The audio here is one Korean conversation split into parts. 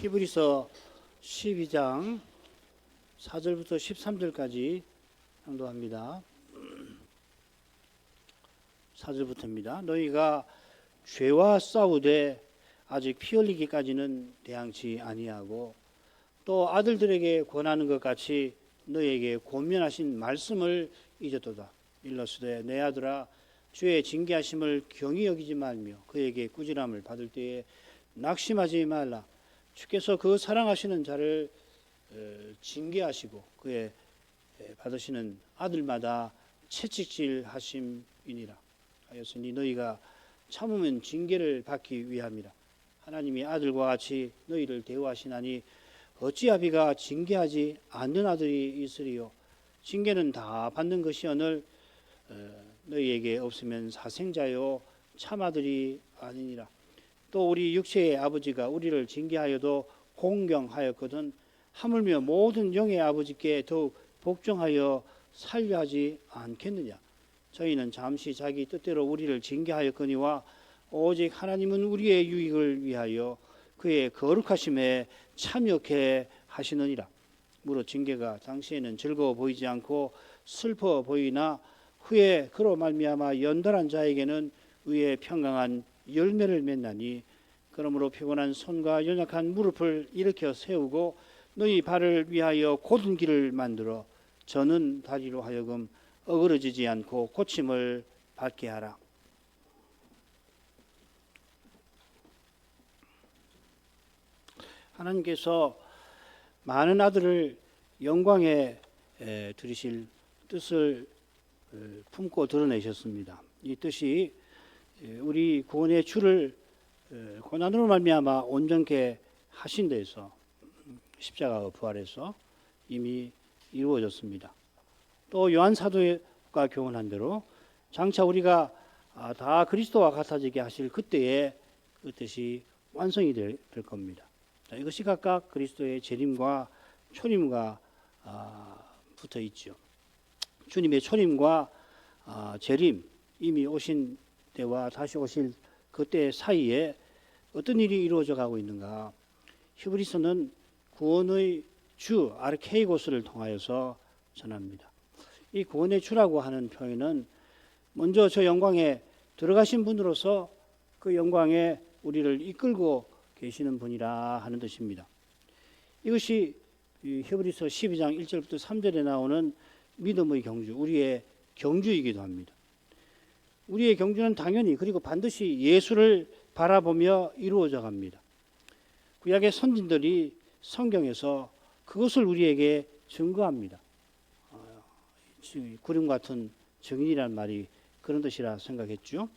히브리서 12장 4절부터 13절까지 상도합니다. 4절부터입니다. 너희가 죄와 싸우되 아직 피 흘리기까지는 대항치 아니하고 또 아들들에게 권하는 것 같이 너희에게 권면하신 말씀을 잊었도다. 일러스되 내 아들아 주의 징계하심을 경히 여기지 말며 그에게 꾸지람을 받을 때에 낙심하지 말라. 주께서 그 사랑하시는 자를 징계하시고 그의 받으시는 아들마다 채찍질 하심이니라. 하였으니 너희가 참으면 징계를 받기 위함이라. 하나님이 아들과 같이 너희를 대우하시나니 어찌 아비가 징계하지 않는 아들이 있으리요. 징계는 다 받는 것이오늘 너희에게 없으면 사생자요 참아들이 아니니라. 또 우리 육체의 아버지가 우리를 징계하여도 공경하였거든 하물며 모든 영의 아버지께 더욱 복종하여 살려하지 않겠느냐. 저희는 잠시 자기 뜻대로 우리를 징계하였거니와 오직 하나님은 우리의 유익을 위하여 그의 거룩하심에 참여케 하시느니라. 무릇 징계가 당시에는 즐거워 보이지 않고 슬퍼 보이나 후에 그로 말미암아 연단한 자에게는 의의 평강한 열매를 맺나니 그러므로 피곤한 손과 연약한 무릎을 일으켜 세우고 너희 발을 위하여 곧은 길을 만들어 저는 다리로 하여금 어그러지지 않고 고침을 받게 하라. 하나님께서 많은 아들을 영광에 들이실 뜻을 품고 드러내셨습니다. 이 뜻이 우리 구원의 주를 고난으로 말미암아 온전케 하신 데에서 십자가 부활에서 이미 이루어졌습니다. 또 요한 사도가 교훈한 대로 장차 우리가 다 그리스도와 같아지게 하실 그때에 그 뜻이 완성이 될 겁니다. 자, 이것이 각각 그리스도의 재림과 초림과 붙어 있죠. 주님의 초림과 재림, 이미 오신 때와 다시 오실 그때 사이에 어떤 일이 이루어져 가고 있는가. 히브리서는 구원의 주 아르케이고스를 통하여서 전합니다. 이 구원의 주라고 하는 표현은 먼저 저 영광에 들어가신 분으로서 그 영광에 우리를 이끌고 계시는 분이라 하는 뜻입니다. 이것이 히브리서 12장 1절부터 3절에 나오는 믿음의 경주, 우리의 경주이기도 합니다. 우리의 경주는 당연히 그리고 반드시 예수를 바라보며 이루어져 갑니다. 구약의 선진들이 성경에서 그것을 우리에게 증거합니다. 구름 같은 증인이란 말이 그런 뜻이라 생각했죠.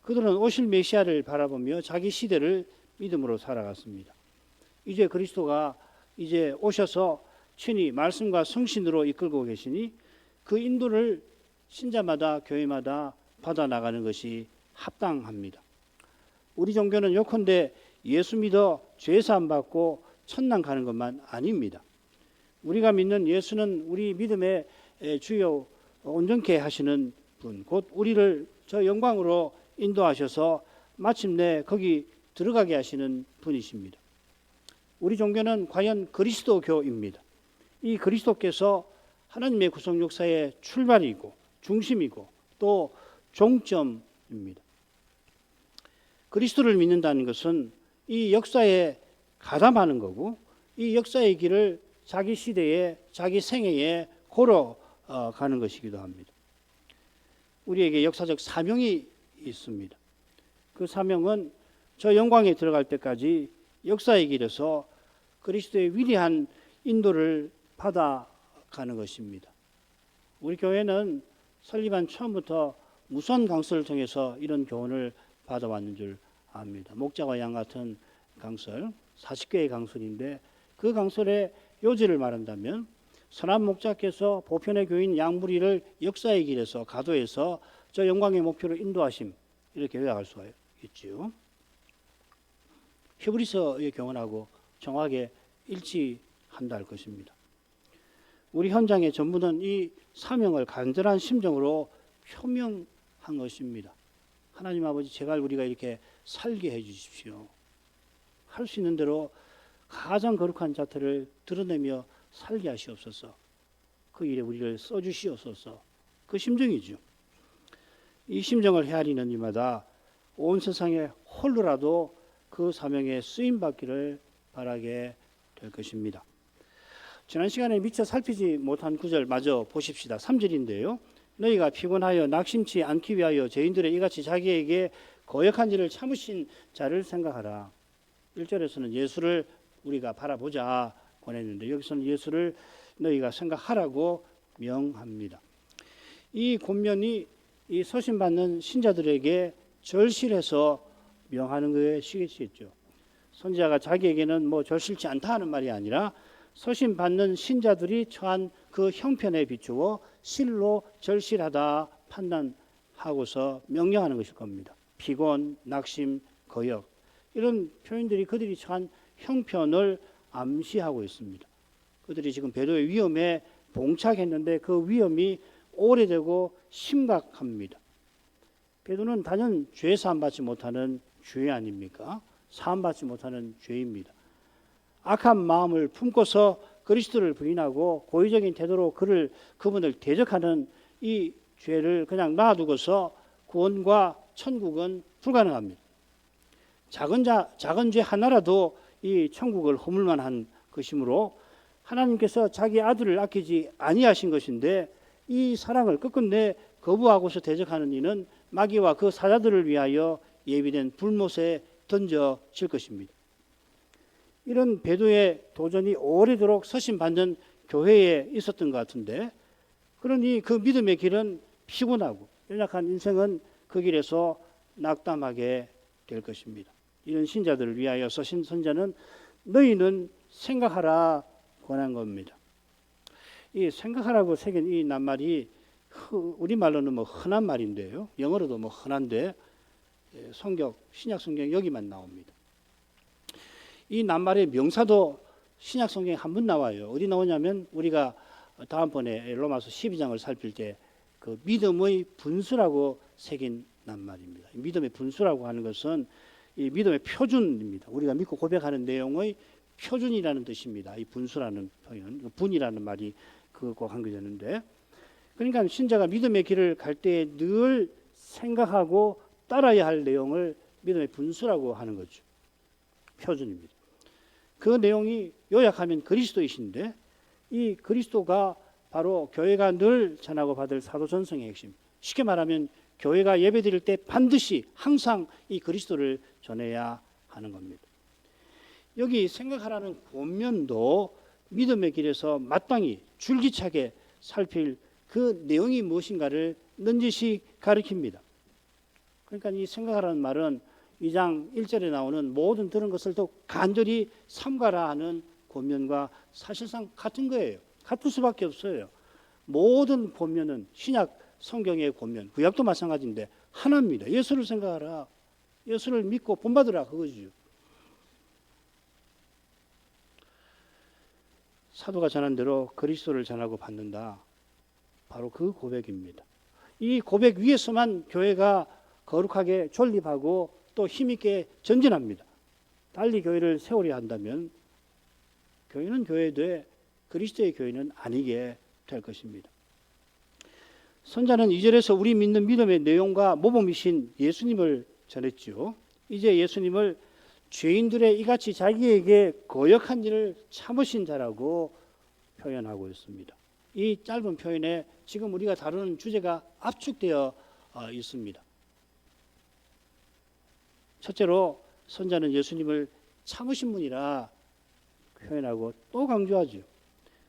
그들은 오실 메시아를 바라보며 자기 시대를 믿음으로 살아갔습니다. 이제 그리스도가 이제 오셔서 친히 말씀과 성신으로 이끌고 계시니 그 인도를 신자마다 교회마다 받아 나가는 것이 합당합니다. 우리 종교는 요컨대 예수 믿어 죄사함 받고 천당 가는 것만 아닙니다. 우리가 믿는 예수는 우리 믿음의 주요 온전케 하시는 분, 곧 우리를 저 영광으로 인도하셔서 마침내 거기 들어가게 하시는 분이십니다. 우리 종교는 과연 그리스도교입니다. 이 그리스도께서 하나님의 구속 역사의 출발이고 중심이고 또 종점입니다. 그리스도를 믿는다는 것은 이 역사에 가담하는 거고 이 역사의 길을 자기 시대에 자기 생애에 걸어가는 것이기도 합니다. 우리에게 역사적 사명이 있습니다. 그 사명은 저 영광에 들어갈 때까지 역사의 길에서 그리스도의 위대한 인도를 받아가는 것입니다. 우리 교회는 설립한 처음부터 무선 강설을 통해서 이런 교훈을 받아왔는 줄 압니다. 목자와 양 같은 강설, 40개의 강설인데 그 강설의 요지를 말한다면 선한 목자께서 보편의 교인 양무리를 역사의 길에서 가도에서 저 영광의 목표로 인도하심, 이렇게 요약할 수가 있죠. 히브리서의 교훈하고 정확하게 일치한다 할 것입니다. 우리 현장의 전부는 이 사명을 간절한 심정으로 표명한 것입니다. 하나님 아버지 제발 우리가 이렇게 살게 해 주십시오. 할 수 있는 대로 가장 거룩한 자태를 드러내며 살게 하시옵소서. 그 일에 우리를 써주시옵소서. 그 심정이죠. 이 심정을 헤아리는 이마다 온 세상에 홀로라도 그 사명에 쓰임받기를 바라게 될 것입니다. 지난 시간에 미처 살피지 못한 구절 마저 보십시다. 3절인데요. 너희가 피곤하여 낙심치 않기 위하여 죄인들의 이같이 자기에게 거역한 일을 참으신 자를 생각하라. 1절에서는 예수를 우리가 바라보자 권했는데 여기서는 예수를 너희가 생각하라고 명합니다. 이 권면이 이 서신받는 신자들에게 절실해서 명하는 것이겠죠. 선지자가 자기에게는 뭐 절실치 않다 하는 말이 아니라 서신받는 신자들이 처한 그 형편에 비추어 실로 절실하다 판단하고서 명령하는 것일 겁니다. 피곤, 낙심, 거역 이런 표현들이 그들이 처한 형편을 암시하고 있습니다. 그들이 지금 배도의 위험에 봉착했는데 그 위험이 오래되고 심각합니다. 배도는 단연 죄 사함 받지 못하는 죄 아닙니까? 사함 받지 못하는 죄입니다. 악한 마음을 품고서 그리스도를 부인하고 고의적인 태도로 그분을 대적하는 이 죄를 그냥 놔두고서 구원과 천국은 불가능합니다. 작은 죄 하나라도 이 천국을 허물만한 것이므로 하나님께서 자기 아들을 아끼지 아니하신 것인데 이 사랑을 끝끝내 거부하고서 대적하는 이는 마귀와 그 사자들을 위하여 예비된 불못에 던져질 것입니다. 이런 배도의 도전이 오래도록 서신받는 교회에 있었던 것 같은데 그러니 그 믿음의 길은 피곤하고 연약한 인생은 그 길에서 낙담하게 될 것입니다. 이런 신자들을 위하여 서신 선자는 너희는 생각하라 권한 겁니다. 이 생각하라고 새긴 이 낱말이 우리말로는 뭐 흔한 말인데요. 영어로도 뭐 흔한데 신약 성경 여기만 나옵니다. 이 낱말의 명사도 신약 성경에 한 번 나와요. 어디 나오냐면 우리가 다음번에 로마서 12장을 살필 때 그 믿음의 분수라고 새긴 낱말입니다. 믿음의 분수라고 하는 것은 이 믿음의 표준입니다. 우리가 믿고 고백하는 내용의 표준이라는 뜻입니다. 이 분수라는 표현, 분이라는 말이 그거 관계되는데, 그러니까 신자가 믿음의 길을 갈 때 늘 생각하고 따라야 할 내용을 믿음의 분수라고 하는 거죠. 표준입니다. 그 내용이 요약하면 그리스도이신데 이 그리스도가 바로 교회가 늘 전하고 받을 사도 전성의 핵심. 쉽게 말하면 교회가 예배드릴 때 반드시 항상 이 그리스도를 전해야 하는 겁니다. 여기 생각하라는 권면도 믿음의 길에서 마땅히 줄기차게 살필 그 내용이 무엇인가를 넌지시 가리킵니다. 그러니까 이 생각하라는 말은 2장 1절에 나오는 모든 들은 것을 더 간절히 삼가라 하는 권면과 사실상 같은 거예요. 같을 수밖에 없어요. 모든 권면은 신약 성경의 권면, 구약도 마찬가지인데 하나입니다. 예수를 생각하라. 예수를 믿고 본받으라 그거죠. 사도가 전한 대로 그리스도를 전하고 받는다. 바로 그 고백입니다. 이 고백 위에서만 교회가 거룩하게 존립하고 또 힘있게 전진합니다. 달리 교회를 세우려 한다면 교회는 교회되 그리스도의 교회는 아니게 될 것입니다. 선자는 2절에서 우리 믿는 믿음의 내용과 모범이신 예수님을 전했죠. 이제 예수님을 죄인들의 이같이 자기에게 거역한 일을 참으신 자라고 표현하고 있습니다. 이 짧은 표현에 지금 우리가 다루는 주제가 압축되어 있습니다. 첫째로 선자는 예수님을 참으신 분이라 표현하고 또 강조하죠.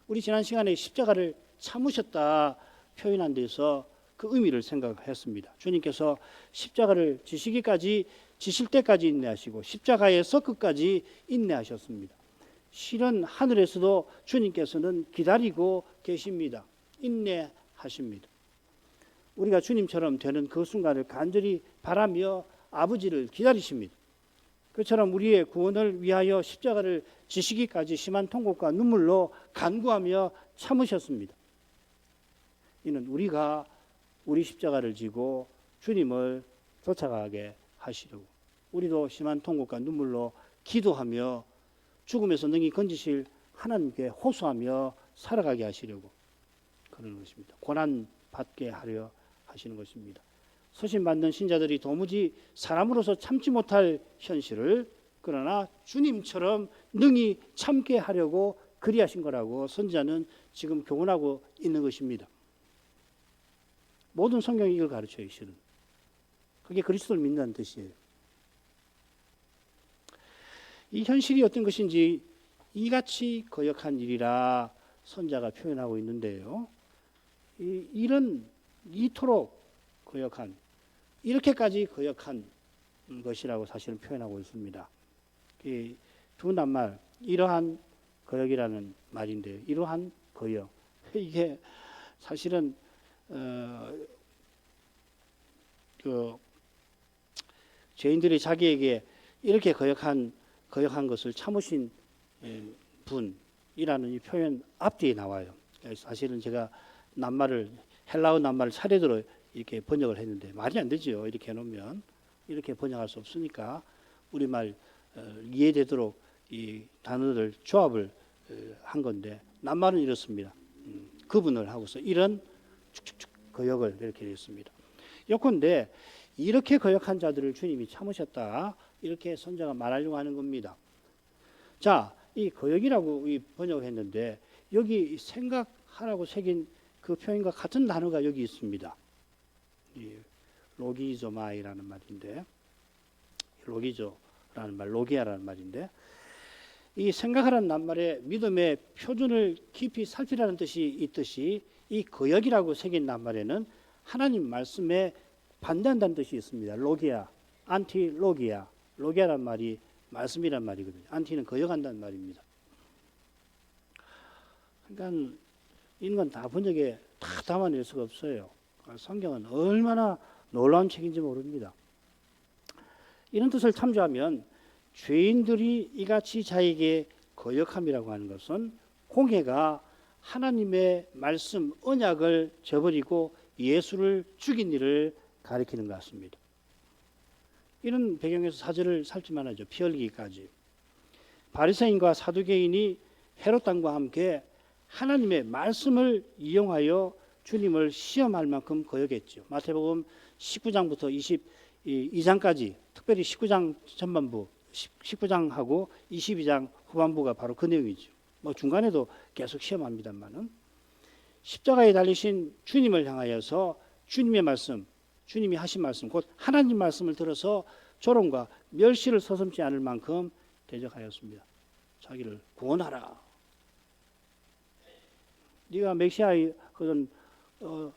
우리 지난 시간에 십자가를 참으셨다 표현한 데서 그 의미를 생각했습니다. 주님께서 십자가를 지실 때까지 인내하시고 십자가에서 끝까지 인내하셨습니다. 실은 하늘에서도 주님께서는 기다리고 계십니다. 인내하십니다. 우리가 주님처럼 되는 그 순간을 간절히 바라며 아버지를 기다리십니다. 그처럼 우리의 구원을 위하여 십자가를 지시기까지 심한 통곡과 눈물로 간구하며 참으셨습니다. 이는 우리가 우리 십자가를 지고 주님을 쫓아가게 하시려고 우리도 심한 통곡과 눈물로 기도하며 죽음에서 능히 건지실 하나님께 호소하며 살아가게 하시려고 그러는 것입니다. 고난 받게 하려 하시는 것입니다. 소신받는 신자들이 도무지 사람으로서 참지 못할 현실을 그러나 주님처럼 능히 참게 하려고 그리하신 거라고 선지자는 지금 교훈하고 있는 것입니다. 모든 성경이 이걸 가르쳐요. 실은 그게 그리스도를 믿는다는 뜻이에요. 이 현실이 어떤 것인지 이같이 거역한 일이라 선자가 표현하고 있는데요. 이 일은 이토록 거역한, 이렇게까지 거역한 것이라고 사실은 표현하고 있습니다. 이 두 낱말, 이러한 거역이라는 말인데요. 이러한 거역. 이게 사실은 죄인들이 자기에게 이렇게 거역한 것을 참으신 분이라는 이 표현 앞뒤에 나와요. 사실은 제가 헬라어 낱말을 차례대로 이렇게 번역을 했는데 말이 안 되죠. 이렇게 해놓으면 이렇게 번역할 수 없으니까 우리말 이해되도록 이 단어들 조합을 한 건데 낱말은 이렇습니다. 구분을 하고서 이런 축축축 거역을 이렇게 했습니다. 요컨대 이렇게 거역한 자들을 주님이 참으셨다. 이렇게 선자가 말하려고 하는 겁니다. 자, 이 거역이라고 번역을 했는데 여기 생각하라고 새긴 그 표현과 같은 단어가 여기 있습니다. 로기조마이라는 말인데, 로기조라는 말, 로기아라는 말인데, 이 생각하라는 낱말에 믿음의 표준을 깊이 살피라는 뜻이 있듯이 이 거역이라고 새긴 낱말에는 하나님 말씀에 반대한다는 뜻이 있습니다. 로기아, 안티로기아, 로기아란 말이 말씀이란 말이거든요. 안티는 거역한다는 말입니다. 그러니까 이런 건 다 번역에 다 담아낼 수가 없어요. 성경은 얼마나 놀라운 책인지 모릅니다. 이런 뜻을 참조하면 죄인들이 이같이 자에게 거역함이라고 하는 것은 공회가 하나님의 말씀 언약을 저버리고 예수를 죽인 일을 가리키는 것 같습니다. 이런 배경에서 사절을 살피만 하죠. 피 흘리기까지. 바리새인과 사두개인이 헤롯 왕과 함께 하나님의 말씀을 이용하여 주님을 시험할 만큼 거역했죠. 마태복음 19장부터 22장까지 특별히 19장 전반부 19장하고 22장 후반부가 바로 그 내용이죠. 뭐 중간에도 계속 시험합니다만은 십자가에 달리신 주님을 향하여서 주님의 말씀, 주님이 하신 말씀, 곧 하나님 말씀을 들어서 조롱과 멸시를 서슴지 않을 만큼 대적하였습니다. 자기를 구원하라. 네가 메시아의 그런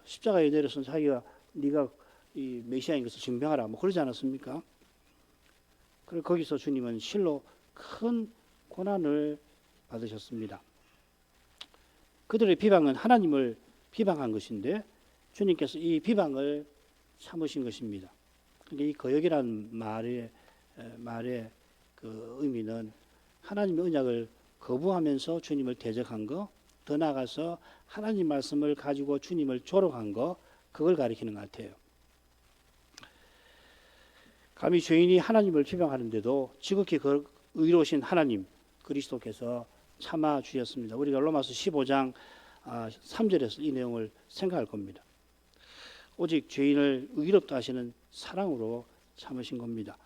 십자가에 내려선 자기가 네가 이 메시아인 것을 증명하라. 뭐 그러지 않았습니까? 그리고 거기서 주님은 실로 큰 고난을 받으셨습니다. 그들의 비방은 하나님을 비방한 것인데 주님께서 이 비방을 참으신 것입니다. 그러니까 이 거역이라는 말의 그 의미는 하나님의 언약을 거부하면서 주님을 대적한 거, 더 나아가서 하나님 말씀을 가지고 주님을 조롱한 거, 그걸 가리키는 것 같아요. 감히 죄인이 하나님을 비방하는데도 지극히 의로우신 하나님 그리스도께서 참아 주셨습니다. 우리가 로마서 15장 3절에서 이 내용을 생각할 겁니다. 오직 죄인을 의롭다 하시는 사랑으로 참으신 겁니다.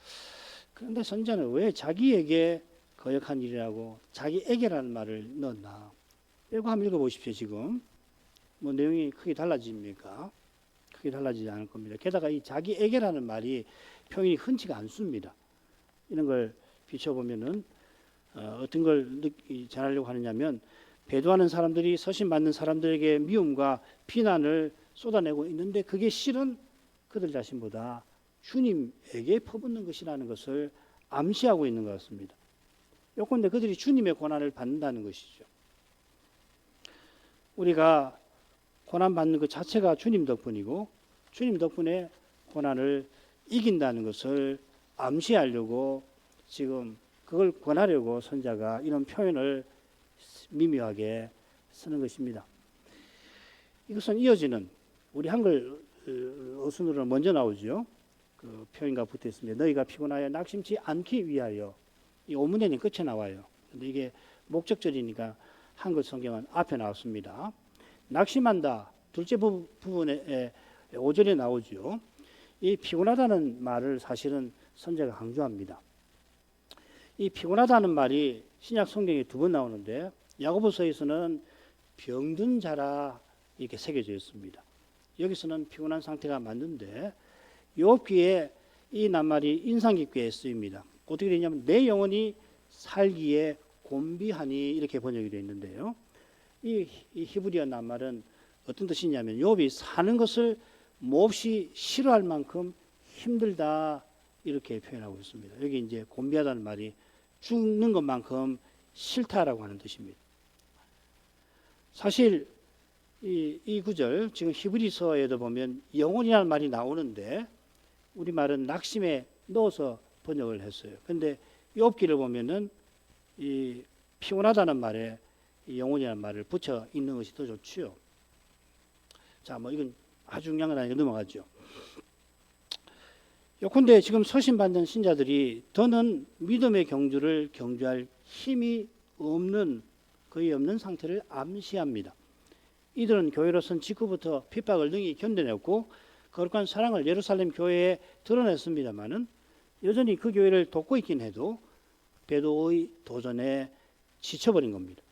그런데 선자는 왜 자기에게 거역한 일이라고 자기에게라는 말을 넣었나? 빼고 한번 읽어보십시오. 지금 뭐 내용이 크게 달라집니까? 크게 달라지지 않을 겁니다. 게다가 이 자기에게라는 말이 표현이 흔치가 않습니다. 이런 걸 비춰보면은 어떤 걸 전하려고 하느냐면 배도하는 사람들이 서신받는 사람들에게 미움과 비난을 쏟아내고 있는데 그게 실은 그들 자신보다 주님에게 퍼붓는 것이라는 것을 암시하고 있는 것 같습니다. 요건데 그들이 주님의 고난을 받는다는 것이죠. 우리가 고난받는 것 자체가 주님 덕분이고 주님 덕분에 고난을 이긴다는 것을 암시하려고 지금 그걸 권하려고 선자가 이런 표현을 미묘하게 쓰는 것입니다. 이것은 이어지는 우리 한글 어순으로 먼저 나오죠. 그 표현과 붙어 있습니다. 너희가 피곤하여 낙심치 않기 위하여. 이 오문에는 끝에 나와요. 근데 이게 목적절이니까 한글 성경은 앞에 나왔습니다. 낙심한다. 둘째 부분에 5절에 나오죠. 이 피곤하다는 말을 사실은 선지자가 강조합니다. 이 피곤하다는 말이 신약 성경에 2번 나오는데 야고보서에서는 병든 자라 이렇게 새겨져 있습니다. 여기서는 피곤한 상태가 맞는데 욥기에 이 낱말이 인상 깊게 쓰입니다. 어떻게 되냐면 내 영혼이 살기에 곤비하니 이렇게 번역이 되어 있는데요. 이 히브리어 낱말은 어떤 뜻이냐면 욥이 사는 것을 몹시 싫어할 만큼 힘들다 이렇게 표현하고 있습니다. 여기 이제 곤비하다는 말이 죽는 것만큼 싫다라고 하는 뜻입니다. 사실 이 구절 지금 히브리서에도 보면 영혼이라는 말이 나오는데 우리말은 낙심에 넣어서 번역을 했어요. 그런데 욥기를 보면은 이 피곤하다는 말에 이 영혼이라는 말을 붙여 있는 것이 더 좋지요. 자, 뭐 이건 아주 중요한 건 아니니까 넘어가죠. 요컨대 지금 서신받는 신자들이 더는 믿음의 경주를 경주할 힘이 없는 거의 없는 상태를 암시합니다. 이들은 교회로선 직후부터 핍박을 능히 견뎌냈고 거룩한 사랑을 예루살렘 교회에 드러냈습니다마는 여전히 그 교회를 돕고 있긴 해도 배도의 도전에 지쳐버린 겁니다.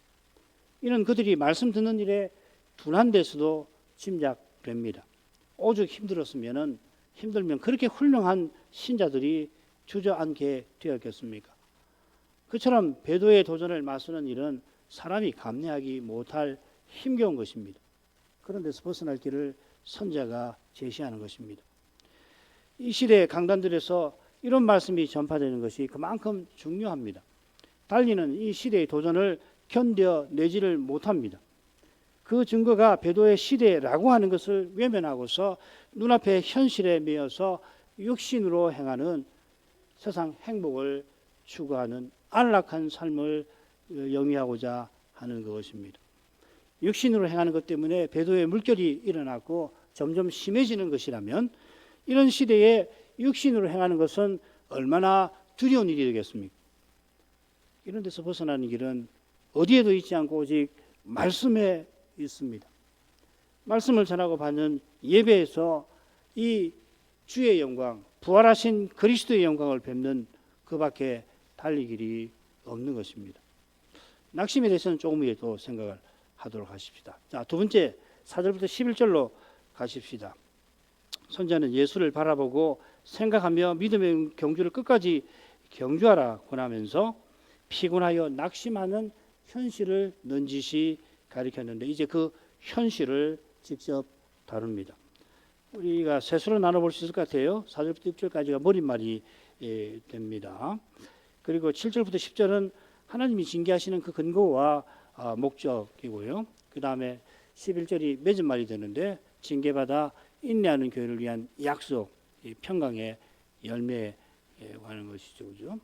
이는 그들이 말씀 듣는 일에 둔한 데서도 짐작됩니다. 오죽 힘들면 그렇게 훌륭한 신자들이 주저앉게 되었겠습니까? 그처럼 배도의 도전을 맞서는 일은 사람이 감내하기 못할 힘겨운 것입니다. 그런 데서 벗어날 길을 선자가 제시하는 것입니다. 이 시대의 강단들에서 이런 말씀이 전파되는 것이 그만큼 중요합니다. 달리는 이 시대의 도전을 견뎌내지를 못합니다. 그 증거가 배도의 시대라고 하는 것을 외면하고서 눈앞의 현실에 매여서 육신으로 행하는 세상 행복을 추구하는 안락한 삶을 영위하고자 하는 것입니다. 육신으로 행하는 것 때문에 배도의 물결이 일어나고 점점 심해지는 것이라면 이런 시대에 육신으로 행하는 것은 얼마나 두려운 일이 되겠습니까? 이런 데서 벗어나는 길은 어디에도 있지 않고 오직 말씀에 있습니다. 말씀을 전하고 받는 예배에서 이 주의 영광, 부활하신 그리스도의 영광을 뵙는 그 밖에 달릴 길이 없는 것입니다. 낙심에 대해서는 조금 더 생각을 하도록 하십시다. 자, 두 번째 4절부터 11절로 가십시다. 선자는 예수를 바라보고 생각하며 믿음의 경주를 끝까지 경주하라 권하면서 피곤하여 낙심하는 현실을 넌지시 가리켰는데 이제 그 현실을 직접 다룹니다. 우리가 셋으로 나눠볼 수 있을 것 같아요. 4절부터 6절까지가 머릿말이 됩니다. 그리고 7절부터 10절은 하나님이 징계하시는 그 근거와 목적이고요. 그 다음에 11절이 맺은 말이 되는데 징계받아 인내하는 교회를 위한 약속, 평강의 열매에 관한 것이죠. 그죠?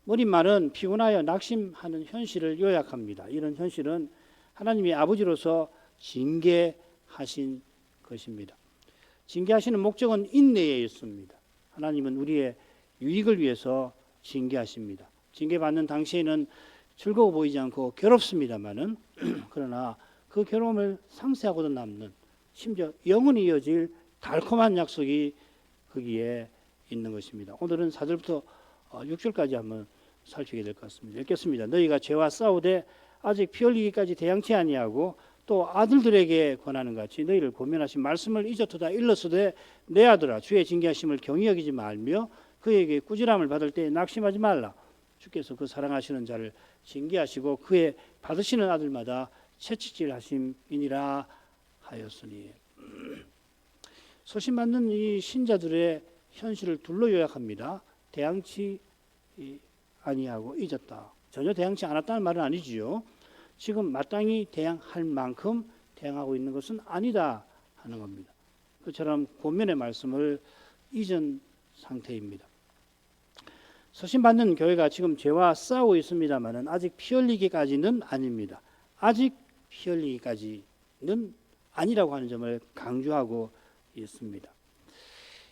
머릿말은 피곤하여 낙심하는 현실을 요약합니다. 이런 현실은 하나님이 아버지로서 징계하신 것입니다. 징계하시는 목적은 인내에 있습니다. 하나님은 우리의 유익을 위해서 징계하십니다. 징계받는 당시에는 즐거워 보이지 않고 괴롭습니다만은 그러나 그 괴로움을 상쇄하고도 남는 심지어 영원히 이어질 달콤한 약속이 거기에 있는 것입니다. 오늘은 4절부터 6절까지 한번 살피게 될 것 같습니다. 읽겠습니다. 너희가 죄와 싸우되 아직 피 흘리기까지 대양치 아니하고 또 아들들에게 권하는 같이 너희를 고면하신 말씀을 잊었도다 일렀으되 내 아들아 주의 징계하심을 경히 여기지 말며 그에게 꾸지람을 받을 때 낙심하지 말라. 주께서 그 사랑하시는 자를 징계하시고 그의 받으시는 아들마다 채찍질하심이니라 하였으니. 소신받는 이 신자들의 현실을 둘로 요약합니다. 대항치 아니하고 잊었다. 전혀 대항치 않았다는 말은 아니지요. 지금 마땅히 대항할 만큼 대항하고 있는 것은 아니다 하는 겁니다. 그처럼 본면의 말씀을 잊은 상태입니다. 서신받는 교회가 지금 죄와 싸우고 있습니다만 아직 피 흘리기까지는 아닙니다. 아직 피 흘리기까지는 아니라고 하는 점을 강조하고 있습니다.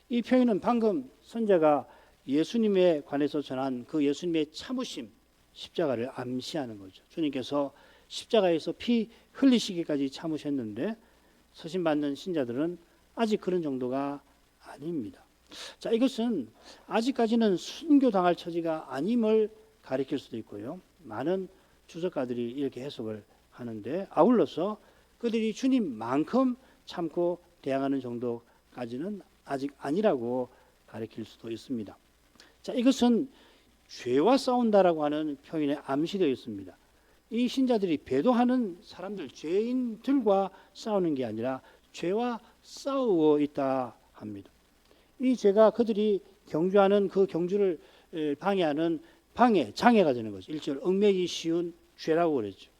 이 표현은 방금 선자가 예수님에 관해서 전한 그 예수님의 참으심, 십자가를 암시하는 거죠. 주님께서 십자가에서 피 흘리시기까지 참으셨는데 서신받는 신자들은 아직 그런 정도가 아닙니다. 자, 이것은 아직까지는 순교당할 처지가 아님을 가리킬 수도 있고요. 많은 주석가들이 이렇게 해석을 하는데 아울러서 그들이 주님만큼 참고 대항하는 정도까지는 아직 아니라고 가리킬 수도 있습니다. 자, 이것은 죄와 싸운다라고 하는 표현에 암시되어 있습니다. 이 신자들이 배도하는 사람들, 죄인들과 싸우는 게 아니라 죄와 싸우고 있다 합니다. 이 죄가 그들이 경주하는 그 경주를 방해하는 장애가 되는 거죠. 일절 얽매이기 쉬운 죄라고 그랬죠.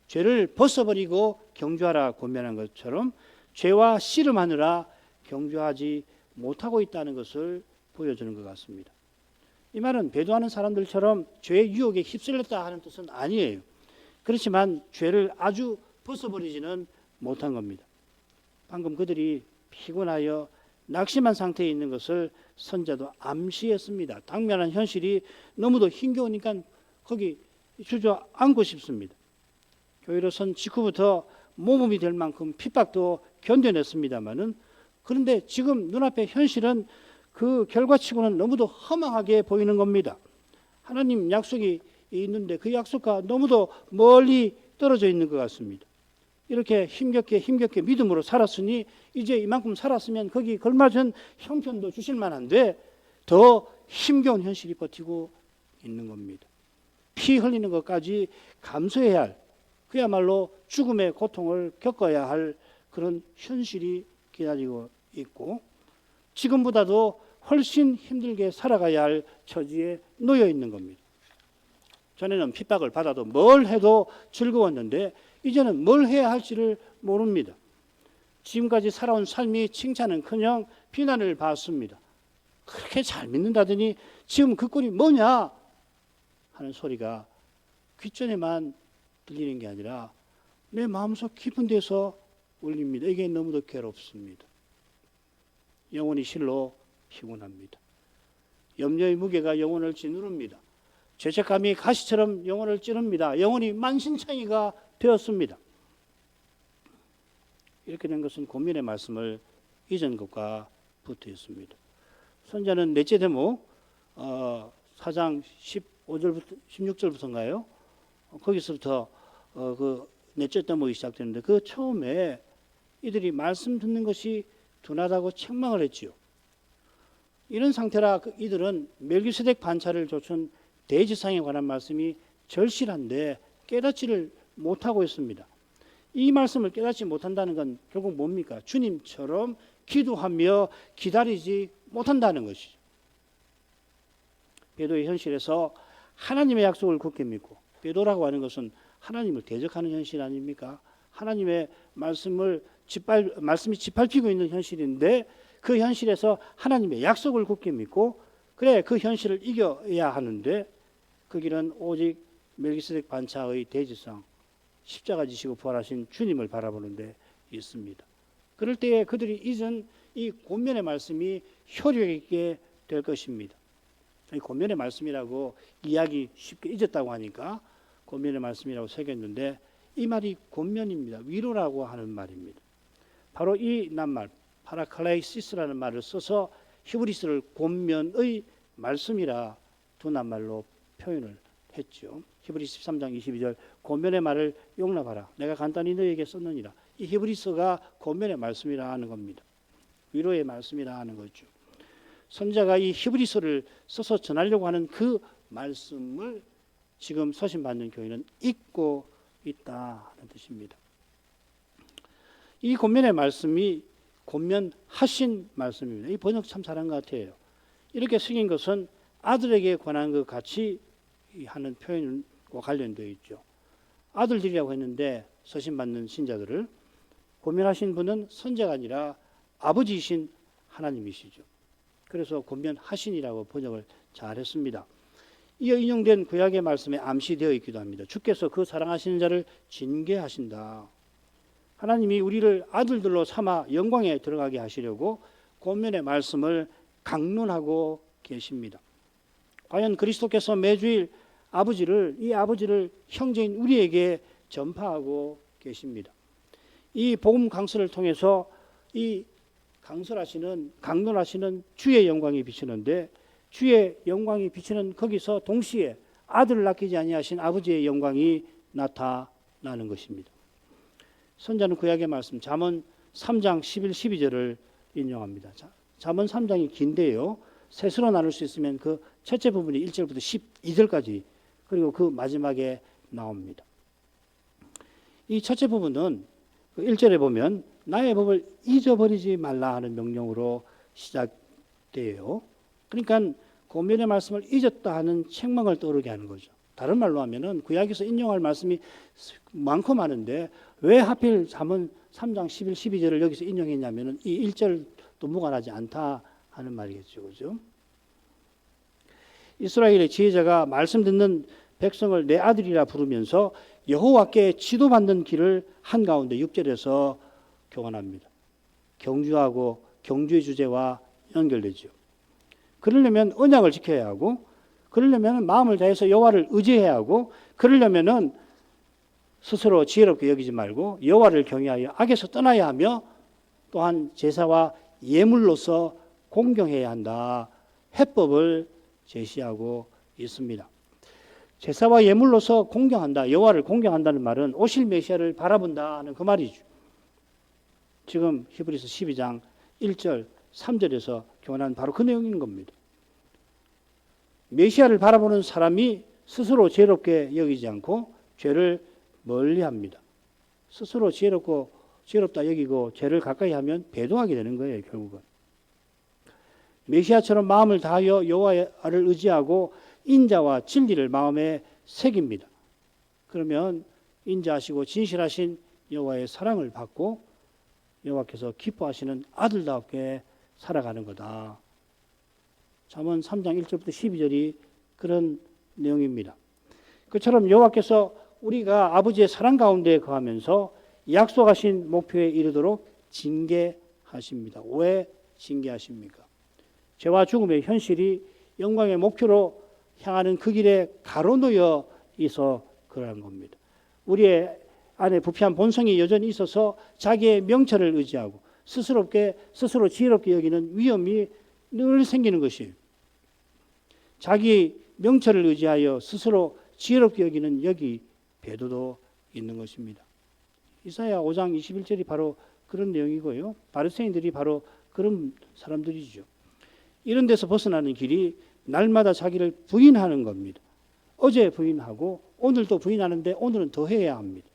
죄를 벗어버리고 경주하라 권면한 것처럼 죄와 씨름하느라 경주하지 못하고 있다는 것을 보여주는 것 같습니다. 이 말은 배도하는 사람들처럼 죄의 유혹에 휩쓸렸다 하는 뜻은 아니에요. 그렇지만 죄를 아주 벗어버리지는 못한 겁니다. 방금 그들이 피곤하여 낙심한 상태에 있는 것을 선자도 암시했습니다. 당면한 현실이 너무도 힘겨우니까 거기 주저앉고 싶습니다. 교회로 선 직후부터 모범이 될 만큼 핍박도 견뎌냈습니다마는 그런데 지금 눈앞의 현실은 그 결과치고는 너무도 허망하게 보이는 겁니다. 하나님 약속이 있는데 그 약속과 너무도 멀리 떨어져 있는 것 같습니다. 이렇게 힘겹게 믿음으로 살았으니 이제 이만큼 살았으면 거기 걸맞은 형편도 주실 만한데 더 힘겨운 현실이 버티고 있는 겁니다. 피 흘리는 것까지 감수해야 할 그야말로 죽음의 고통을 겪어야 할 그런 현실이 기다리고 있고 지금보다도 훨씬 힘들게 살아가야 할 처지에 놓여 있는 겁니다. 전에는 핍박을 받아도 뭘 해도 즐거웠는데 이제는 뭘 해야 할지를 모릅니다. 지금까지 살아온 삶이 칭찬은커녕 비난을 받습니다. 그렇게 잘 믿는다더니 지금 그 꼴이 뭐냐 하는 소리가 귓전에만 들리는 게 아니라 내 마음속 깊은 데서 울립니다. 이게 너무도 괴롭습니다. 영혼이 실로 피곤합니다. 염려의 무게가 영혼을 짓누릅니다. 죄책감이 가시처럼 영혼을 찌릅니다. 영혼이 만신창이가 되었습니다. 이렇게 된 것은 권면의 말씀을 잊은 것과 붙어 있습니다. 선자는 넷째 대목 4장 15절부터 16절부터인가요? 거기서부터 그 넷째 대목이 시작되는데 그 처음에 이들이 말씀 듣는 것이 둔하다고 책망을 했지요. 이런 상태라 이들은 멜기세덱 반차를 좇은 대지상에 관한 말씀이 절실한데 깨닫지를 못하고 있습니다. 이 말씀을 깨닫지 못한다는 건 결국 뭡니까? 주님처럼 기도하며 기다리지 못한다는 것이죠. 배도의 현실에서 하나님의 약속을 굳게 믿고 배도라고 하는 것은 하나님을 대적하는 현실 아닙니까? 하나님의 말씀이 짓밟히고 있는 현실인데 그 현실에서 하나님의 약속을 굳게 믿고 그래 그 현실을 이겨야 하는데 그 길은 오직 멜기세덱 반차의 대지상 십자가 지시고 부활하신 주님을 바라보는 데 있습니다. 그럴 때에 그들이 잊은 이 권면의 말씀이 효력 있게 될 것입니다. 이 권면의 말씀이라고 이야기 쉽게 잊었다고 하니까 권면의 말씀이라고 새겼는데 이 말이 권면입니다. 위로라고 하는 말입니다. 바로 이 낱말 파라클라이시스라는 말을 써서 히브리서를 권면의 말씀이라 두 낱말로 표현을 했죠. 히브리서 13장 22절 권면의 말을 용납하라. 내가 간단히 너에게 썼느니라. 이 히브리서가 권면의 말씀이라 하는 겁니다. 위로의 말씀이라 하는 거죠. 선자가 이 히브리서를 써서 전하려고 하는 그 말씀을 지금 서신받는 교회는 잊고 있다 하는 뜻입니다. 이 권면의 말씀이 권면하신 말씀입니다. 이 번역 참 잘한 것 같아요. 이렇게 쓰인 것은 아들에게 관한 것 같이 하는 표현과 관련되어 있죠. 아들들이라고 했는데 서신받는 신자들을 권면하신 분은 선자가 아니라 아버지이신 하나님이시죠. 그래서 권면하신이라고 번역을 잘했습니다. 이어 인용된 구약의 말씀에 암시되어 있기도 합니다. 주께서 그 사랑하시는 자를 징계하신다. 하나님이 우리를 아들들로 삼아 영광에 들어가게 하시려고 권면의 말씀을 강론하고 계십니다. 과연 그리스도께서 매주일 이 아버지를 형제인 우리에게 전파하고 계십니다. 이 복음 강설을 통해서 이 강론하시는 주의 영광이 비치는데, 주의 영광이 비치는 거기서 동시에 아들을 낳기지 아니하신 아버지의 영광이 나타나는 것입니다. 선자는 구약의 말씀 잠언 3장 11, 12절을 인용합니다. 잠언 3장이 긴데요, 셋으로 나눌 수 있으면 그 첫째 부분이 1절부터 12절까지, 그리고 그 마지막에 나옵니다. 이 첫째 부분은 1절에 보면 나의 법을 잊어버리지 말라 하는 명령으로 시작돼요. 그러니까 고면의 말씀을 잊었다 하는 책망을 떠오르게 하는 거죠. 다른 말로 하면은 구약에서 인용할 말씀이 많고 많은데 왜 하필 잠언 3장 11, 12절을 여기서 인용했냐면은 이 1절도 무관하지 않다 하는 말이겠죠. 그죠? 이스라엘의 지혜자가 말씀 듣는 백성을 내 아들이라 부르면서 여호와께 지도받는 길을 한가운데 6절에서 교환합니다. 경주하고 경주의 주제와 연결되죠. 그러려면 언약을 지켜야 하고, 그러려면 마음을 다해서 여호와를 의지해야 하고, 그러려면 스스로 지혜롭게 여기지 말고 여호와를 경외하여 악에서 떠나야 하며, 또한 제사와 예물로서 공경해야 한다. 해법을 제시하고 있습니다. 제사와 예물로서 공경한다, 여호와를 공경한다는 말은 오실 메시아를 바라본다 하는 그 말이죠. 지금 히브리서 12장 1절 3절에서 교환한 바로 그 내용인 겁니다. 메시아를 바라보는 사람이 스스로 지혜롭게 여기지 않고 죄를 멀리합니다. 스스로 지혜롭다 여기고 죄를 가까이 하면 배도하게 되는 거예요. 결국은 메시아처럼 마음을 다하여 여호와를 의지하고 인자와 진리를 마음에 새깁니다. 그러면 인자하시고 진실하신 여호와의 사랑을 받고 여호와께서 기뻐하시는 아들답게 살아가는 거다. 잠언 3장 1절부터 12절이 그런 내용입니다. 그처럼 여호와께서 우리가 아버지의 사랑 가운데 거하면서 약속하신 목표에 이르도록 징계하십니다. 왜 징계하십니까? 죄와 죽음의 현실이 영광의 목표로 향하는 그 길에 가로놓여 있어 그러는 겁니다. 우리의 안에 부패한 본성이 여전히 있어서 자기의 명철을 의지하고 스스로 지혜롭게 여기는 위험이 늘 생기는 것이에요. 자기 명철을 의지하여 스스로 지혜롭게 여기는 여기 배도도 있는 것입니다. 이사야 5장 21절이 바로 그런 내용이고요. 바리새인들이 바로 그런 사람들이죠. 이런 데서 벗어나는 길이 날마다 자기를 부인하는 겁니다. 어제 부인하고 오늘도 부인하는데 오늘은 더 해야 합니다.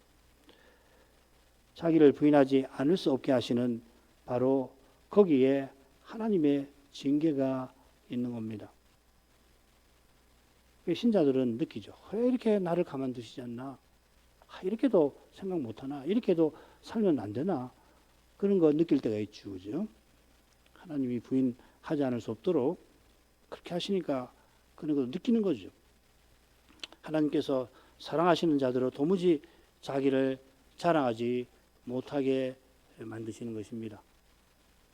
자기를 부인하지 않을 수 없게 하시는 바로 거기에 하나님의 징계가 있는 겁니다. 신자들은 느끼죠. 왜 이렇게 나를 가만두시지 않나? 이렇게도 생각 못하나? 이렇게도 살면 안 되나? 그런 거 느낄 때가 있죠. 그죠? 하나님이 부인하지 않을 수 없도록 그렇게 하시니까 그런 거 느끼는 거죠. 하나님께서 사랑하시는 자들은 도무지 자기를 자랑하지 못하게 만드시는 것입니다.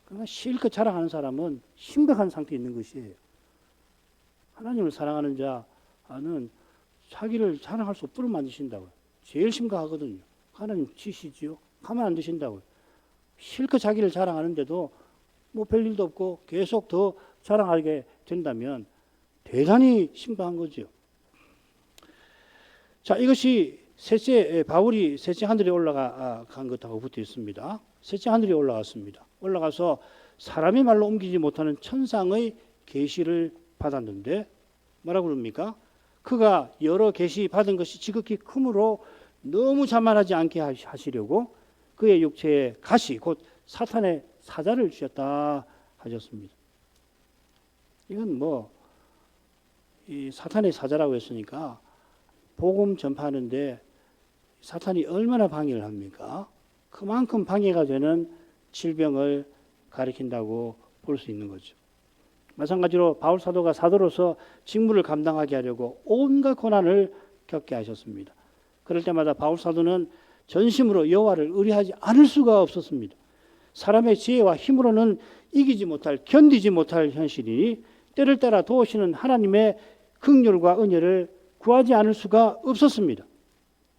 그러나 실컷 자랑하는 사람은 심각한 상태에 있는 것이에요. 하나님을 사랑하는 자는 자기를 자랑할 수 없도록 만드신다고요. 제일 심각하거든요. 하나님 치시지요? 가만 안 두신다고요. 실컷 자기를 자랑하는데도 뭐 별일도 없고 계속 더 자랑하게 된다면 대단히 심각한 거죠. 자, 이것이 바울이 셋째 하늘에 올라간 것하고 붙어 있습니다. 셋째 하늘에 올라갔습니다. 올라가서 사람의 말로 옮기지 못하는 천상의 계시를 받았는데 뭐라고 그럽니까? 그가 여러 계시 받은 것이 지극히 크므로 너무 자만하지 않게 하시려고 그의 육체에 가시 곧 사탄의 사자를 주셨다 하셨습니다. 이건 이 사탄의 사자라고 했으니까 복음 전파하는데 사탄이 얼마나 방해를 합니까? 그만큼 방해가 되는 질병을 가리킨다고 볼 수 있는 거죠. 마찬가지로 바울 사도가 사도로서 직무를 감당하게 하려고 온갖 고난을 겪게 하셨습니다. 그럴 때마다 바울 사도는 전심으로 여호와를 의뢰하지 않을 수가 없었습니다. 사람의 지혜와 힘으로는 견디지 못할 현실이니 때를 따라 도우시는 하나님의 긍휼과 은혜를 구하지 않을 수가 없었습니다.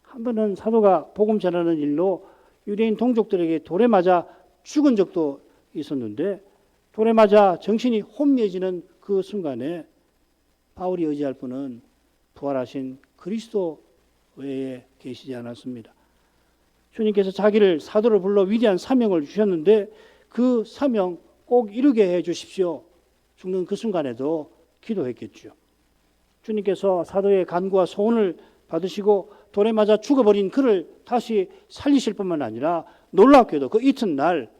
한 번은 사도가 복음 전하는 일로 유대인 동족들에게 돌에 맞아 죽은 적도 있었는데, 돌에 맞아 정신이 혼미해지는 그 순간에 바울이 의지할 분은 부활하신 그리스도 외에 계시지 않았습니다. 주님께서 자기를 사도로 불러 위대한 사명을 주셨는데 그 사명 꼭 이루게 해 주십시오. 죽는 그 순간에도 기도했겠죠. 주님께서 사도의 간구와 소원을 받으시고 돌에 맞아 죽어버린 그를 다시 살리실 뿐만 아니라 놀랍게도 그 이튿날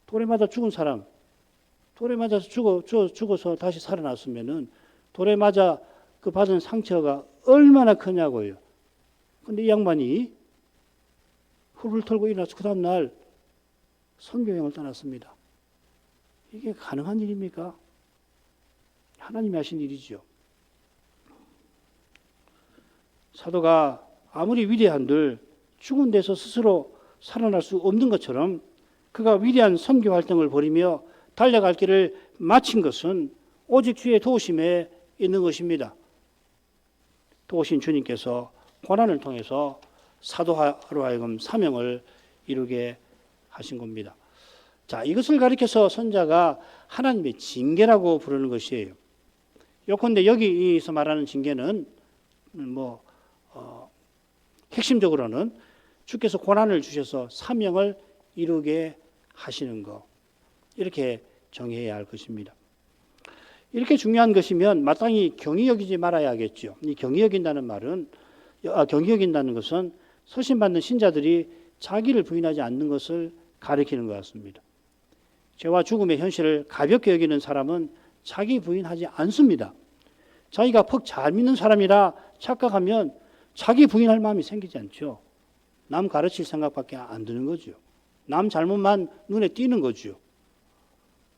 돌에 맞아 죽은 사람, 돌에 맞아서 죽어서 다시 살아났으면은 돌에 맞아 그 받은 상처가 얼마나 크냐고요. 근데 이 양반이 훌훌 털고 일어나서 그 다음날 선교여행을 떠났습니다. 이게 가능한 일입니까? 하나님이 하신 일이죠. 사도가 아무리 위대한들 죽은 데서 스스로 살아날 수 없는 것처럼 그가 위대한 선교 활동을 벌이며 달려갈 길을 마친 것은 오직 주의 도우심에 있는 것입니다. 도우신 주님께서 고난을 통해서 사도로 하여금 사명을 이루게 하신 겁니다. 자, 이것을 가리켜서 선자가 하나님의 징계라고 부르는 것이에요. 요컨대 여기서 말하는 징계는 핵심적으로는 주께서 고난을 주셔서 사명을 이루게 하시는 것, 이렇게 정의해야 할 것입니다. 이렇게 중요한 것이면 마땅히 경히 여기지 말아야겠죠. 이 경히 여긴다는 것은 서신받는 신자들이 자기를 부인하지 않는 것을 가리키는 것 같습니다. 죄와 죽음의 현실을 가볍게 여기는 사람은 자기 부인하지 않습니다. 자기가 퍽 잘 믿는 사람이라 착각하면 자기 부인할 마음이 생기지 않죠. 남 가르칠 생각밖에 안 드는 거죠. 남 잘못만 눈에 띄는 거죠.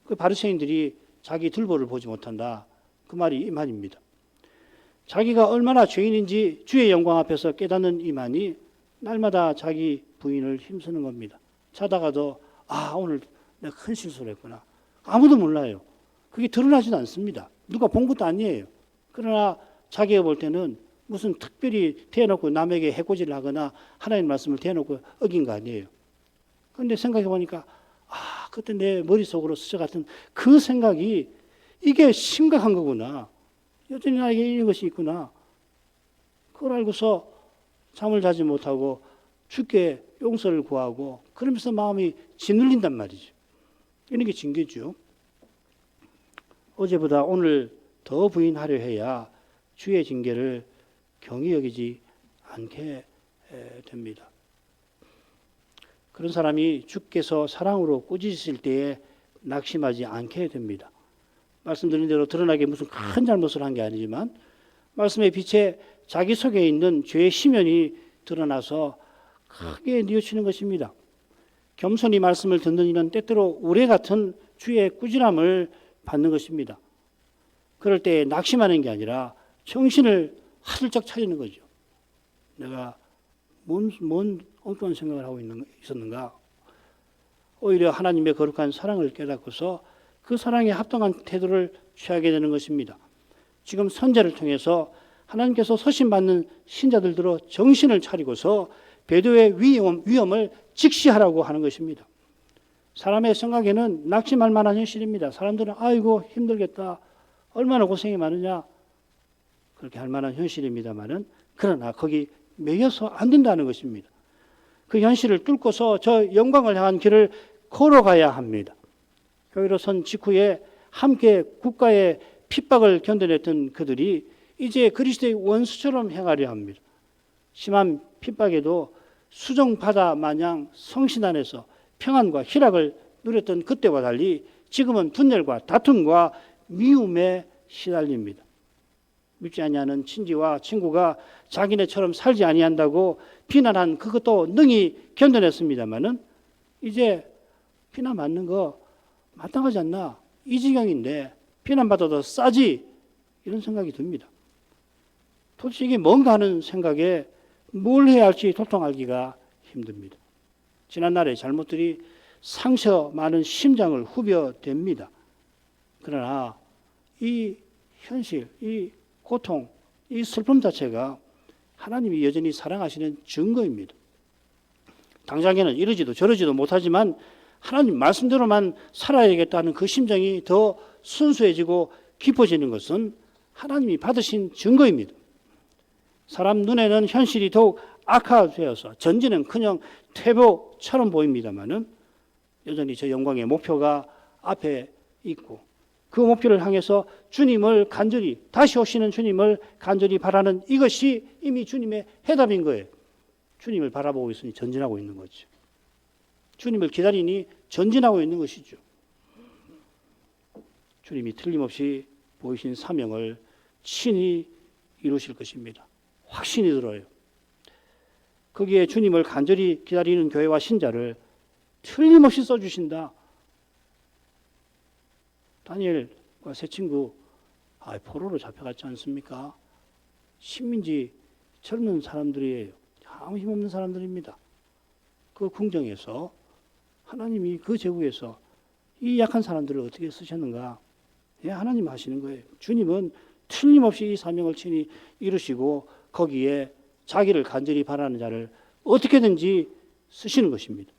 그 바리새인들이 자기 들보를 보지 못한다. 그 말이 이 말입니다. 자기가 얼마나 죄인인지 주의 영광 앞에서 깨닫는 이만이 날마다 자기 부인을 힘쓰는 겁니다. 자다가도 오늘 내가 큰 실수를 했구나. 아무도 몰라요. 그게 드러나지도 않습니다. 누가 본 것도 아니에요. 그러나 자기가 볼 때는 무슨 특별히 대놓고 남에게 해코지를 하거나 하나님 말씀을 대놓고 어긴 거 아니에요. 그런데 생각해 보니까 그때 내 머릿속으로 스쳐갔던 그 생각이 이게 심각한 거구나. 여전히 나에게 이런 것이 있구나. 그걸 알고서 잠을 자지 못하고 주께 용서를 구하고 그러면서 마음이 짓눌린단 말이죠. 이런 게 징계죠. 어제보다 오늘 더 부인하려 해야 주의 징계를 경히 여기지 않게 됩니다. 그런 사람이 주께서 사랑으로 꾸짖으실 때에 낙심하지 않게 됩니다. 말씀드린 대로 드러나게 무슨 큰 잘못을 한 게 아니지만 말씀의 빛에 자기 속에 있는 죄의 심연이 드러나서 크게 뉘우치는 것입니다. 겸손히 말씀을 듣는 이는 때때로 우레 같은 주의 꾸지람을 받는 것입니다. 그럴 때 낙심하는 게 아니라 정신을 화들짝 차리는 거죠. 내가 뭔 엉뚱한 생각을 하고 있었는가? 오히려 하나님의 거룩한 사랑을 깨닫고서 그 사랑에 합당한 태도를 취하게 되는 것입니다. 지금 선제를 통해서 하나님께서 서신받는 신자들로 정신을 차리고서 배도의 위험을 직시하라고 하는 것입니다. 사람의 생각에는 낙심할 만한 현실입니다. 사람들은 아이고 힘들겠다. 얼마나 고생이 많으냐. 그렇게 할 만한 현실입니다만은 그러나 거기 매여서 안 된다는 것입니다. 그 현실을 뚫고서 저 영광을 향한 길을 걸어가야 합니다. 교회로 선 직후에 함께 국가의 핍박을 견뎌냈던 그들이 이제 그리스도의 원수처럼 행하려 합니다. 심한 핍박에도 수정바다 마냥 성신 안에서 평안과 희락을 누렸던 그때와 달리 지금은 분열과 다툼과 미움에 시달립니다. 믿지 아니하는 친지와 친구가 자기네처럼 살지 아니한다고 비난한 그것도 능히 견뎌냈습니다마는 이제 비난 맞는 거 마땅하지 않나? 이 지경인데 비난받아도 싸지? 이런 생각이 듭니다. 도대체 이게 뭔가 하는 생각에 뭘 해야 할지 도통 알기가 힘듭니다. 지난날의 잘못들이 상처 많은 심장을 후벼댑니다. 그러나 이 현실, 이 고통, 이 슬픔 자체가 하나님이 여전히 사랑하시는 증거입니다. 당장에는 이러지도 저러지도 못하지만 하나님 말씀대로만 살아야겠다는 그 심정이 더 순수해지고 깊어지는 것은 하나님이 받으신 증거입니다. 사람 눈에는 현실이 더욱 악화되어서 전진은커녕 퇴보처럼 보입니다마는 여전히 저 영광의 목표가 앞에 있고 그 목표를 향해서 주님을 간절히 다시 오시는 주님을 간절히 바라는 이것이 이미 주님의 해답인 거예요. 주님을 바라보고 있으니 전진하고 있는 거죠. 주님을 기다리니 전진하고 있는 것이죠. 주님이 틀림없이 보이신 사명을 친히 이루실 것입니다. 확신이 들어요. 거기에 주님을 간절히 기다리는 교회와 신자를 틀림없이 써주신다. 다니엘과 세 친구 포로로 잡혀갔지 않습니까? 식민지 젊은 사람들이에요. 아무 힘없는 사람들입니다. 그 궁정에서 하나님이 그 제국에서 이 약한 사람들을 어떻게 쓰셨는가? 하나님 하시는 거예요. 주님은 틀림없이 이 사명을 친히 이루시고 거기에 자기를 간절히 바라는 자를 어떻게든지 쓰시는 것입니다.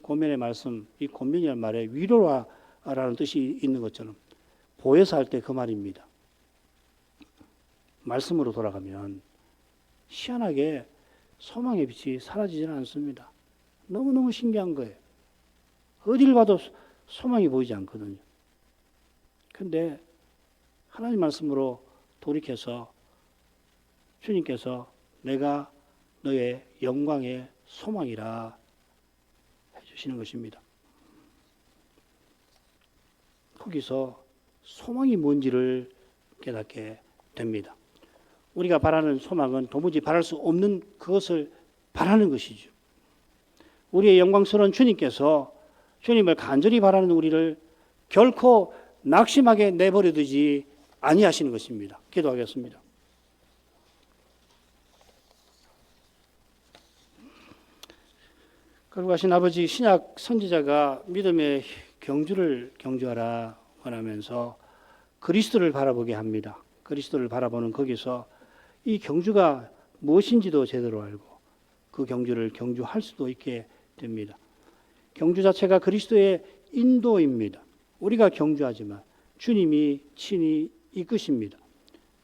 권면의 말씀, 이 권면이라는 말에 위로라는 뜻이 있는 것처럼 보혜사 할 때 그 말입니다. 말씀으로 돌아가면 희한하게 소망의 빛이 사라지지는 않습니다. 너무너무 신기한 거예요. 어딜 가도 소망이 보이지 않거든요. 그런데 하나님 말씀으로 돌이켜서 주님께서 내가 너의 영광의 소망이라 해주시는 것입니다. 거기서 소망이 뭔지를 깨닫게 됩니다. 우리가 바라는 소망은 도무지 바랄 수 없는 그것을 바라는 것이죠. 우리의 영광스러운 주님께서 주님을 간절히 바라는 우리를 결코 낙심하게 내버려 두지 아니하시는 것입니다. 기도하겠습니다. 거룩하신 아버지, 신약 선지자가 믿음의 경주를 경주하라 원하면서 그리스도를 바라보게 합니다. 그리스도를 바라보는 거기서 이 경주가 무엇인지도 제대로 알고 그 경주를 경주할 수도 있게 됩니다. 경주 자체가 그리스도의 인도입니다. 우리가 경주하지만 주님이 친히 이끄십니다.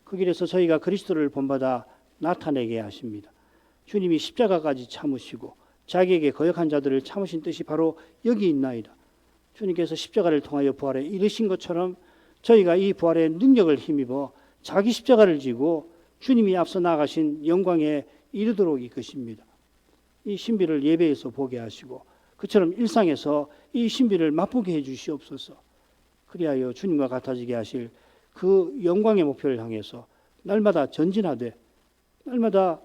그 길에서 저희가 그리스도를 본받아 나타내게 하십니다. 주님이 십자가까지 참으시고 자기에게 거역한 자들을 참으신 뜻이 바로 여기 있나이다. 주님께서 십자가를 통하여 부활에 이르신 것처럼 저희가 이 부활의 능력을 힘입어 자기 십자가를 지고 주님이 앞서 나가신 영광에 이르도록 이끄십니다. 이 신비를 예배에서 보게 하시고 그처럼 일상에서 이 신비를 맛보게 해 주시옵소서. 그리하여 주님과 같아지게 하실 그 영광의 목표를 향해서 날마다 전진하되 날마다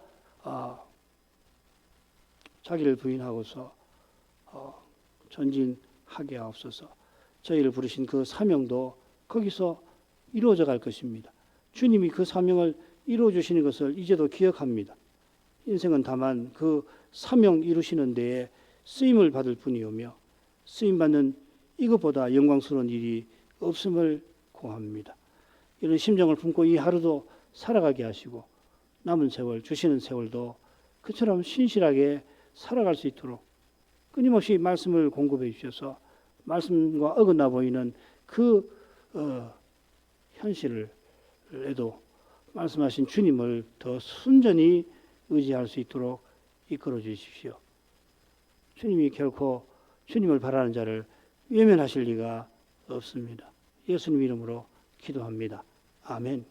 자기를 부인하고서 전진하게 하옵소서. 저희를 부르신 그 사명도 거기서 이루어져 갈 것입니다. 주님이 그 사명을 이루어 주시는 것을 이제도 기억합니다. 인생은 다만 그 사명 이루시는 데에 쓰임을 받을 뿐이오며 쓰임받는 이것보다 영광스러운 일이 없음을 고합니다. 이런 심정을 품고 이 하루도 살아가게 하시고 남은 세월, 주시는 세월도 그처럼 신실하게 살아갈 수 있도록 끊임없이 말씀을 공급해 주셔서 말씀과 어긋나 보이는 그 현실에도 말씀하신 주님을 더 순전히 의지할 수 있도록 이끌어 주십시오. 주님이 결코 주님을 바라는 자를 외면하실 리가 없습니다. 예수님 이름으로 기도합니다. 아멘.